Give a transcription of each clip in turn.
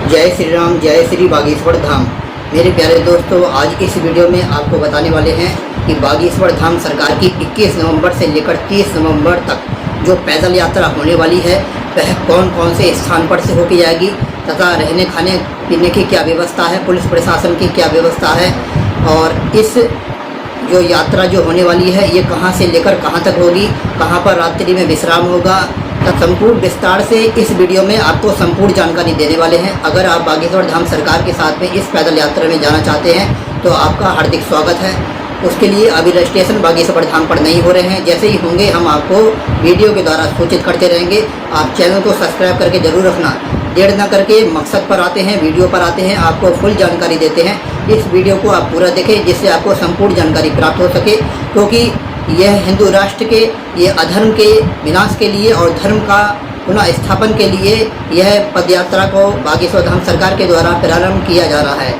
जय श्री राम, जय श्री बागेश्वर धाम। मेरे प्यारे दोस्तों, आज इस वीडियो में आपको बताने वाले हैं कि बागेश्वर धाम सरकार की 21 नवंबर से लेकर 30 नवंबर तक जो पैदल यात्रा होने वाली है वह कौन कौन से स्थान पर से होकर जाएगी तथा रहने खाने पीने की क्या व्यवस्था है, पुलिस प्रशासन की क्या व्यवस्था है और इस जो यात्रा जो होने वाली है ये कहाँ से लेकर कहाँ तक होगी, कहाँ पर रात्रि में विश्राम होगा, संपूर्ण विस्तार से इस वीडियो में आपको संपूर्ण जानकारी देने वाले हैं। अगर आप बागेश्वर धाम सरकार के साथ में इस पैदल यात्रा में जाना चाहते हैं तो आपका हार्दिक स्वागत है। उसके लिए अभी रजिस्ट्रेशन बागेश्वर धाम पर नहीं हो रहे हैं। जैसे ही होंगे हम आपको वीडियो के द्वारा सूचित करते रहेंगे। आप चैनल को सब्सक्राइब करके जरूर रखना। देर न करके मकसद पर आते हैं, वीडियो पर आते हैं, आपको फुल जानकारी देते हैं। इस वीडियो को आप पूरा देखें जिससे आपको संपूर्ण जानकारी प्राप्त हो सके, क्योंकि यह हिंदू राष्ट्र के ये अधर्म के विनाश के लिए और धर्म का पुनः स्थापन के लिए यह पदयात्रा को बागेश्वर धाम सरकार के द्वारा प्रारंभ किया जा रहा है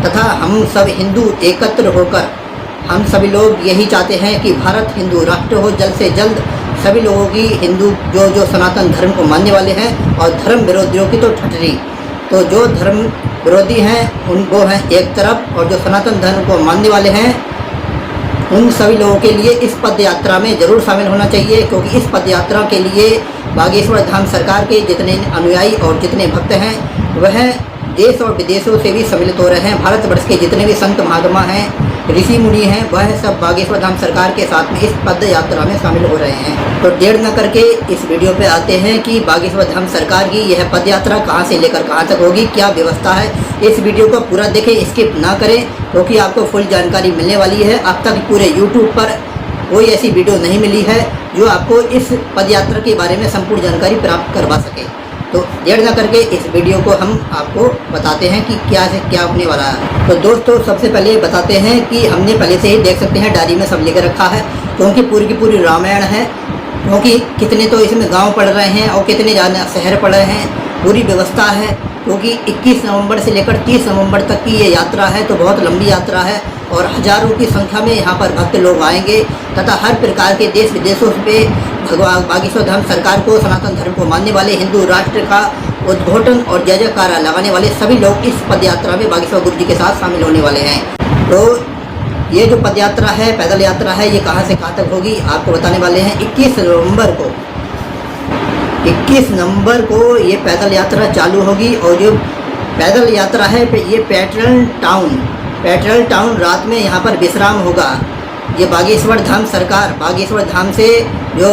तथा हम सब हिंदू एकत्र होकर हम सभी लोग यही चाहते हैं कि भारत हिंदू राष्ट्र हो। जल्द से जल्द सभी लोगों की हिंदू जो सनातन धर्म को मानने वाले हैं और धर्म विरोधियों की तो ठटरी। तो जो धर्म विरोधी हैं उनको हैं एक तरफ और जो सनातन धर्म को मानने वाले हैं उन सभी लोगों के लिए इस पद यात्रा में ज़रूर शामिल होना चाहिए, क्योंकि इस पद यात्रा के लिए बागेश्वर धाम सरकार के जितने अनुयायी और जितने भक्त हैं वह देश और विदेशों से भी सम्मिलित हो रहे हैं। भारतवर्ष के जितने भी संत महात्मा हैं, ऋषि मुनि हैं, वह सब बागेश्वर धाम सरकार के साथ में इस पद यात्रा में शामिल हो रहे हैं। तो देर न करके इस वीडियो पे आते हैं कि बागेश्वर धाम सरकार की यह पद यात्रा कहाँ से लेकर कहाँ तक होगी, क्या व्यवस्था है। इस वीडियो को पूरा देखें, स्किप ना करें, क्योंकि आपको फुल जानकारी मिलने वाली है। अब तक पूरे यूट्यूब पर कोई ऐसी वीडियो नहीं मिली है जो आपको इस पद यात्रा के बारे में संपूर्ण जानकारी प्राप्त करवा सके। तो देर न करके इस वीडियो को हम आपको बताते हैं कि क्या से क्या होने वाला है। तो दोस्तों, सबसे पहले बताते हैं कि हमने पहले से ही देख सकते हैं डायरी में सब लेकर रखा है, क्योंकि पूरी की पूरी रामायण है। क्योंकि कितने तो इसमें गांव पड़ रहे हैं और कितने जाने शहर पड़ रहे हैं, पूरी व्यवस्था है। क्योंकि 21 नवंबर से लेकर 30 नवंबर तक की ये यात्रा है, तो बहुत लंबी यात्रा है और हज़ारों की संख्या में यहाँ पर भक्त लोग आएंगे तथा हर प्रकार के देश विदेशों से भगवान बागेश्वर धाम सरकार को, सनातन धर्म को मानने वाले हिंदू राष्ट्र का उद्घोटन और जय जयकारा लगाने वाले सभी लोग इस पद यात्रा में बागेश्वर गुरु जी के साथ शामिल होने वाले हैं। तो ये जो पद यात्रा है, पैदल यात्रा है, ये कहाँ से कहाँ तक होगी आपको बताने वाले हैं। 21 नवंबर को ये पैदल यात्रा चालू होगी और जो पैदल यात्रा है ये पैट्रल टाउन रात में यहाँ पर विश्राम होगा। ये बागेश्वर धाम सरकार, बागेश्वर धाम से जो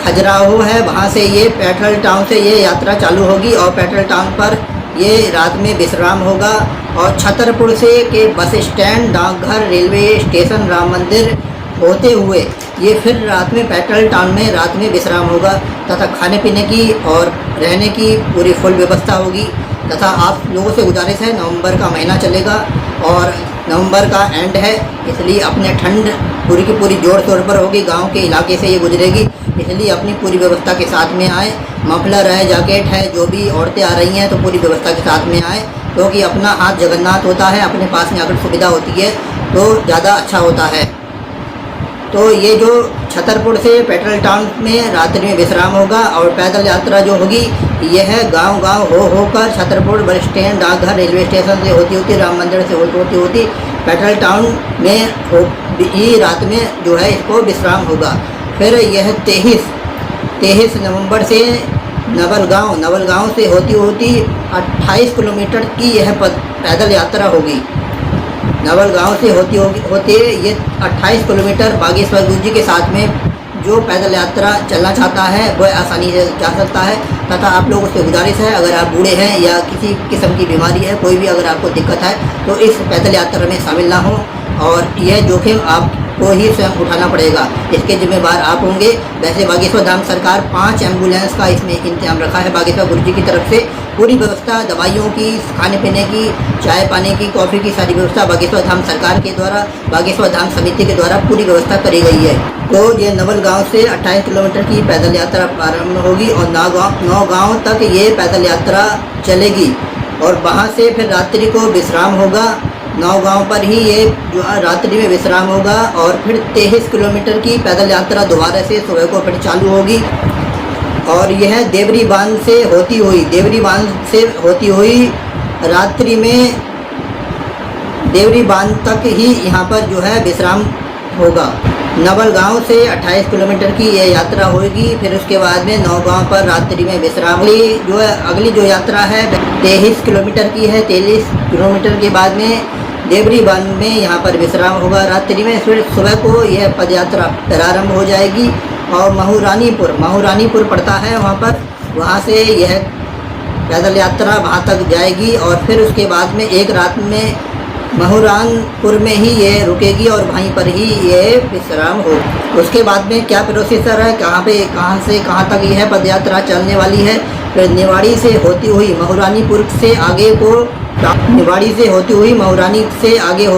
खजुराहो है वहाँ से ये पैट्रल टाउन से ये यात्रा चालू होगी और पैट्रल टाउन पर ये रात में विश्राम होगा। और छतरपुर से के बस स्टैंड, डाकघर, रेलवे स्टेशन, राम मंदिर होते हुए ये फिर रात में पैट्रल टाउन में रात में विश्राम होगा तथा खाने पीने की और रहने की पूरी फुल व्यवस्था होगी। तथा आप लोगों से गुजारिश है, नवंबर का महीना चलेगा और नवंबर का एंड है, इसलिए अपने ठंड पूरी की पूरी जोर शोर पर होगी। गांव के इलाके से ये गुजरेगी, इसलिए अपनी पूरी व्यवस्था के साथ में आए। मफलर है, जैकेट है, जो भी औरतें आ रही हैं तो पूरी व्यवस्था के साथ में आए, क्योंकि अपना हाथ जगन्नाथ होता है, अपने पास में अगर सुविधा होती है तो ज़्यादा अच्छा होता है। तो ये जो छतरपुर से पेट्रोल टाउन में रात्रि में विश्राम होगा और पैदल यात्रा जो होगी यह गांव होकर छतरपुर बस स्टैंड, डाकघर, रेलवे स्टेशन से होती राम मंदिर से होती पेट्रोल टाउन में ही रात में जो है इसको विश्राम होगा। फिर यह 23 नवंबर से नवलगांव से होती 28 किलोमीटर की यह पैदल यात्रा होगी। नवलगांव से होते ये 28 किलोमीटर बागेश्वर गुरु जी के साथ में जो पैदल यात्रा चलना चाहता है वह आसानी से जा सकता है। तथा आप लोगों से गुजारिश है, अगर आप बूढ़े हैं या किसी किस्म की बीमारी है, कोई भी अगर आपको दिक्कत है तो इस पैदल यात्रा में शामिल ना हो और यह जोखिम आपको ही स्वयं उठाना पड़ेगा, इसके जिम्मेदार आप होंगे। वैसे बागेश्वर धाम सरकार 5 एम्बुलेंस का इसमें इंतजाम रखा है बागेश्वर गुरु जी की तरफ से। पूरी व्यवस्था दवाइयों की, खाने पीने की, चाय पानी की, कॉफ़ी की सारी व्यवस्था बागेश्वर धाम सरकार के द्वारा, बागेश्वर धाम समिति के द्वारा पूरी व्यवस्था करी गई है। तो ये नवलगांव से 28 किलोमीटर की पैदल यात्रा प्रारंभ होगी और 9 गाँव तक ये पैदल यात्रा चलेगी और वहाँ से फिर रात्रि को विश्राम होगा। 9 गाँव पर ही ये जो रात्रि में विश्राम होगा और फिर 23 किलोमीटर की पैदल यात्रा दोबारा से सुबह को फिर चालू होगी और यह देवरी बांध से होती हुई रात्रि में देवरी बांध तक ही यहाँ पर जो है विश्राम होगा। नवलगांव से 28 किलोमीटर की ये यात्रा होगी। फिर उसके बाद में नौगांव पर रात्रि में विश्राम। अगली जो यात्रा है 23 किलोमीटर की है। 23 किलोमीटर के बाद में देवरी बांध में यहाँ पर विश्राम होगा रात्रि में। फिर सुबह को यह पदयात्रा प्रारंभ हो जाएगी और महूरानीपुर पड़ता है वहाँ पर, वहाँ से यह पैदल यात्रा वहाँ तक जाएगी और फिर उसके बाद में एक रात में महूरानपुर में ही ये रुकेगी और वहीं पर ही ये विश्राम हो। उसके बाद में क्या प्रोसीजर है, कहाँ से कहाँ तक यह पदयात्रा चलने वाली है। फिर निवाड़ी से होती हुई महूरानीपुर से आगे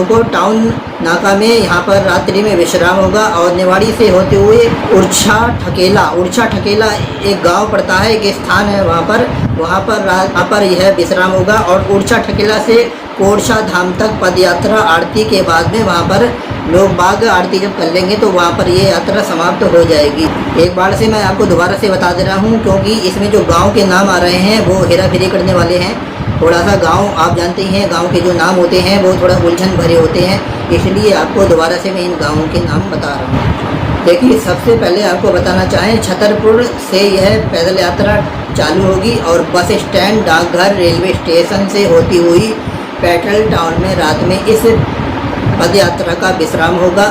को टाउन नाका में यहाँ पर रात्रि में विश्राम होगा और निवाड़ी से होते हुए उड़छा ठकेला एक गांव पड़ता है, एक स्थान है, वहाँ पर यह विश्राम होगा और उड़छा ठकेला से कोरछा धाम तक पदयात्रा आरती के बाद में वहाँ पर लोग बाग आरती जब कर लेंगे तो वहाँ पर ये यात्रा समाप्त हो जाएगी। एक बार से मैं आपको दोबारा से बता दे रहा हूँ क्योंकि इसमें जो गांव के नाम आ रहे हैं वो हेरा फेरी करने वाले हैं। थोड़ा सा गांव आप जानते ही हैं, गांव के जो नाम होते हैं वो थोड़ा उलझन भरे होते हैं, इसलिए आपको दोबारा से मैं इन गाँवों के नाम बता रहा हूँ। देखिए, सबसे पहले आपको बताना चाहें छतरपुर से यह पैदल यात्रा चालू होगी और बस स्टैंड, डाकघर, रेलवे स्टेशन से होती हुई पेट्रोल टाउन में रात में इस पदयात्रा का विश्राम होगा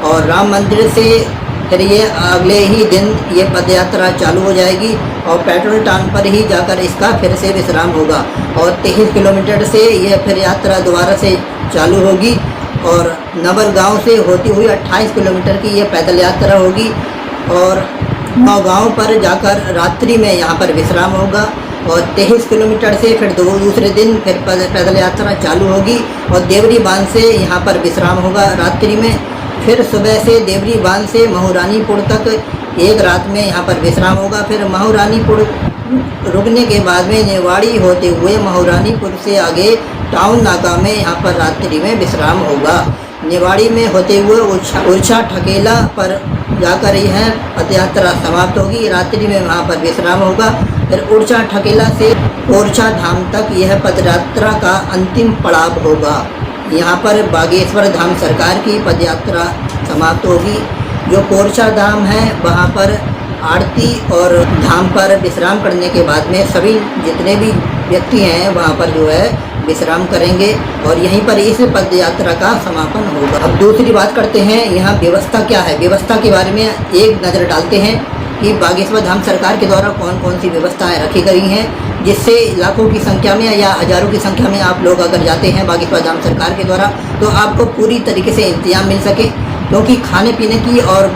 और राम मंदिर से फिर ये अगले ही दिन ये पदयात्रा चालू हो जाएगी और पेट्रोल टाउन पर ही जाकर इसका फिर से विश्राम होगा और 23 किलोमीटर से यह फिर यात्रा दोबारा से चालू होगी और नवलगांव से होती हुई 28 किलोमीटर की यह पैदल यात्रा होगी और नौगांव पर जाकर रात्रि में यहाँ पर विश्राम होगा और 23 किलोमीटर से फिर दूसरे दिन फिर पैदल यात्रा चालू होगी और देवरी बांध से यहाँ पर विश्राम होगा रात्रि में। फिर सुबह से देवरी बांध से महूरानीपुर तक एक रात में यहाँ पर विश्राम होगा। फिर महूरानीपुर रुकने के बाद में निवाड़ी होते हुए महूरानीपुर से आगे टाउन नाका में यहाँ पर रात्रि में विश्राम होगा। निवाड़ी में होते हुए उड़छा ठकेला पर जाकर यह पदयात्रा समाप्त होगी। रात्रि में वहाँ पर विश्राम होगा। फिर उड़छा ठकेला से कोरछा धाम तक यह पदयात्रा का अंतिम पड़ाव होगा। यहाँ पर बागेश्वर धाम सरकार की पदयात्रा समाप्त होगी। जो कोरछा धाम है वहाँ पर आरती और धाम पर विश्राम करने के बाद में सभी जितने भी व्यक्ति हैं वहाँ पर जो है विश्राम करेंगे और यहीं पर इस पदयात्रा का समापन होगा। अब दूसरी बात करते हैं, यहाँ व्यवस्था क्या है। व्यवस्था के बारे में एक नज़र डालते हैं कि बागेश्वर धाम सरकार के द्वारा कौन कौन सी व्यवस्थाएं रखी गई हैं, जिससे लाखों की संख्या में या हज़ारों की संख्या में आप लोग अगर जाते हैं बागेश्वर धाम सरकार के द्वारा तो आपको पूरी तरीके से इंतजाम मिल सके, क्योंकि खाने पीने की और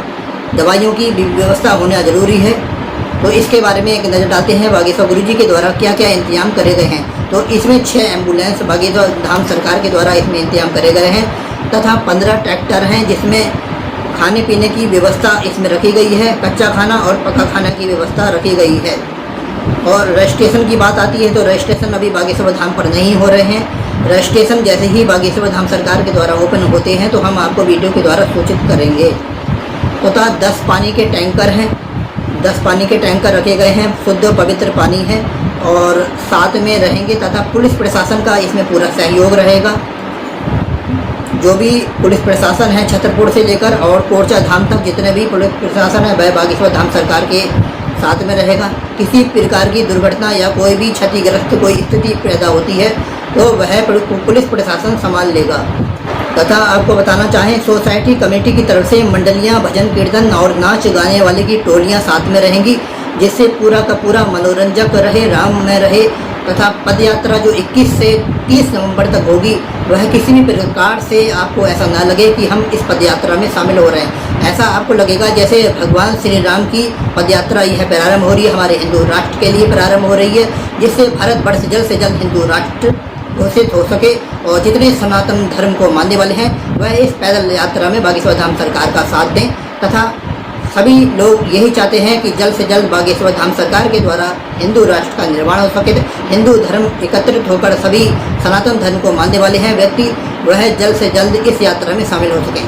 दवाइयों की भी व्यवस्था होना ज़रूरी है। तो इसके बारे में एक नज़र डालते हैं बागेश्वर गुरुजी के द्वारा क्या क्या इंतजाम करे गए हैं। तो इसमें 6 एम्बुलेंस बागेश्वर धाम सरकार के द्वारा इसमें इंतजाम करे गए हैं तथा 15 ट्रैक्टर हैं जिसमें खाने पीने की व्यवस्था इसमें रखी गई है। कच्चा खाना और पका खाना की व्यवस्था रखी गई है। और रजिस्ट्रेशन की बात आती है तो रजिस्ट्रेशन अभी बागेश्वर धाम पर नहीं हो रहे हैं। रजिस्ट्रेशन जैसे ही बागेश्वर धाम सरकार के द्वारा ओपन होते हैं तो हम आपको वीडियो के द्वारा सूचित करेंगे। तथा 10 पानी के टैंकर हैं, 10 पानी के टैंकर रखे गए हैं, शुद्ध पवित्र पानी है और साथ में रहेंगे तथा पुलिस प्रशासन का इसमें पूरा सहयोग रहेगा। जो भी पुलिस प्रशासन है छतरपुर से लेकर और कोरछा धाम तक जितने भी पुलिस प्रशासन है वह बागेश्वर धाम सरकार के साथ में रहेगा। किसी प्रकार की दुर्घटना या कोई भी क्षतिग्रस्त कोई स्थिति पैदा होती है तो वह पुलिस प्रशासन संभाल लेगा। तथा आपको बताना चाहें सोसाइटी कमेटी की तरफ से मंडलियां, भजन कीर्तन और नाच गाने वाले की टोलियां साथ में रहेंगी, जिससे पूरा का पूरा मनोरंजक रहे, राममय रहे। तथा पदयात्रा जो 21 से 30 नवंबर तक होगी वह किसी भी प्रकार से आपको ऐसा ना लगे कि हम इस पदयात्रा में शामिल हो रहे हैं। ऐसा आपको लगेगा जैसे भगवान श्री राम की पदयात्रा यह प्रारंभ हो रही है, हमारे हिंदू राष्ट्र के लिए प्रारंभ हो रही है, जिससे भारतवर्ष जल्द से जल्द हिंदू राष्ट्र घोषित हो सके और जितने सनातन धर्म को मानने वाले हैं वह इस पैदल यात्रा में बागेश्वर धाम सरकार का साथ दें। तथा सभी लोग यही चाहते हैं कि जल्द से जल्द बागेश्वर धाम सरकार के द्वारा हिंदू राष्ट्र का निर्माण हो सके, हिंदू धर्म एकत्रित होकर सभी सनातन धर्म को मानने वाले हैं व्यक्ति वह जल्द से जल्द इस यात्रा में शामिल हो सकें।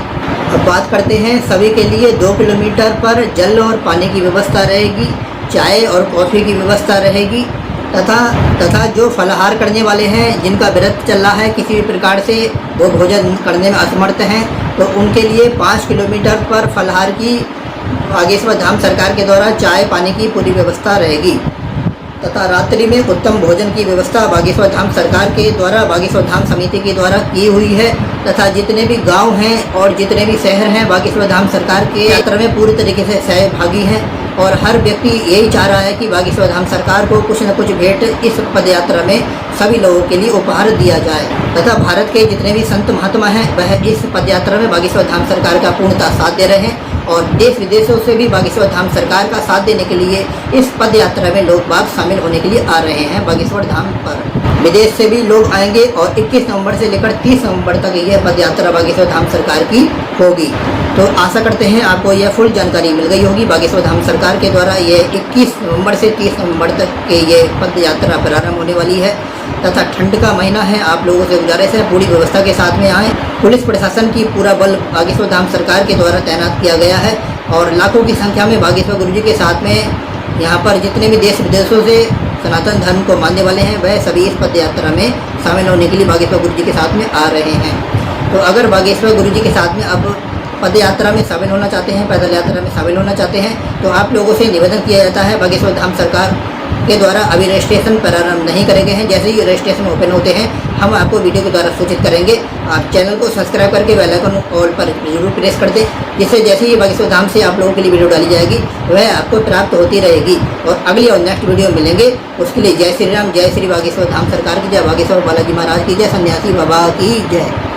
अब बात करते हैं सभी के लिए 2 किलोमीटर पर जल और पानी की व्यवस्था रहेगी, चाय और कॉफ़ी की व्यवस्था रहेगी तथा जो फलाहार करने वाले हैं, जिनका व्रत चल रहा है किसी भी प्रकार से, वो भोजन करने में असमर्थ हैं, तो उनके लिए 5 किलोमीटर पर फलाहार की बागेश्वर धाम सरकार के द्वारा चाय पानी की पूरी व्यवस्था रहेगी। तथा रात्रि में उत्तम भोजन की व्यवस्था बागेश्वर धाम सरकार के द्वारा, बागेश्वर धाम समिति के द्वारा की हुई है। तथा जितने भी गांव हैं और जितने भी शहर हैं बागेश्वर धाम सरकार के यात्रा में पूरी तरीके से सहभागी हैं, और हर व्यक्ति यही चाह रहा है कि बागेश्वर धाम सरकार को कुछ न कुछ भेंट इस पद यात्रा में सभी लोगों के लिए उपहार दिया जाए। तथा भारत के जितने भी संत महात्मा हैं वह इस पद यात्रा में बागेश्वर धाम सरकार का पूर्णतः साथ दे रहे हैं, और देश विदेशों से भी बागेश्वर धाम सरकार का साथ देने के लिए इस पद यात्रा में लोग बाग शामिल होने के लिए आ रहे हैं बागेश्वर धाम पर। विदेश से भी लोग आएंगे और 21 नवंबर से लेकर 30 नवंबर तक यह पद यात्रा बागेश्वर धाम सरकार की होगी। तो आशा करते हैं आपको यह फुल जानकारी मिल गई होगी। बागेश्वर धाम सरकार के द्वारा ये 21 नवंबर से 30 नवंबर तक के ये पद यात्रा प्रारंभ होने वाली है। तथा ठंड का महीना है, आप लोगों से गुजारिश है पूरी व्यवस्था के साथ में आएँ। पुलिस प्रशासन की पूरा बल बागेश्वर धाम सरकार के द्वारा तैनात किया गया है, और लाखों की संख्या में बागेश्वर गुरुजी के साथ में यहाँ पर जितने भी देश विदेशों से सनातन धर्म को मानने वाले हैं वह सभी इस पद यात्रा में शामिल होने के लिए बागेश्वर गुरुजी के साथ में आ रहे हैं। तो अगर बागेश्वर गुरुजी के साथ में अब पद यात्रा में शामिल होना चाहते हैं, पैदल यात्रा में शामिल होना चाहते हैं, तो आप लोगों से निवेदन किया जाता है बागेश्वर धाम सरकार के द्वारा अभी रजिस्ट्रेशन प्रारंभ नहीं करे गए हैं। जैसे ही रजिस्ट्रेशन ओपन होते हैं हम आपको वीडियो के द्वारा सूचित करेंगे। आप चैनल को सब्सक्राइब करके बेल आइकन ऑल पर जरूर प्रेस कर दें, जिससे जैसे ही बागेश्वर धाम से आप लोगों के लिए वीडियो डाली जाएगी वह आपको प्राप्त होती रहेगी। और अगली और नेक्स्ट वीडियो मिलेंगे, उसके लिए जय श्री राम, जय श्री बागेश्वर धाम सरकार की जय, बागेश्वर बालाजी महाराज की जय, सन्यासी बाबा की जय।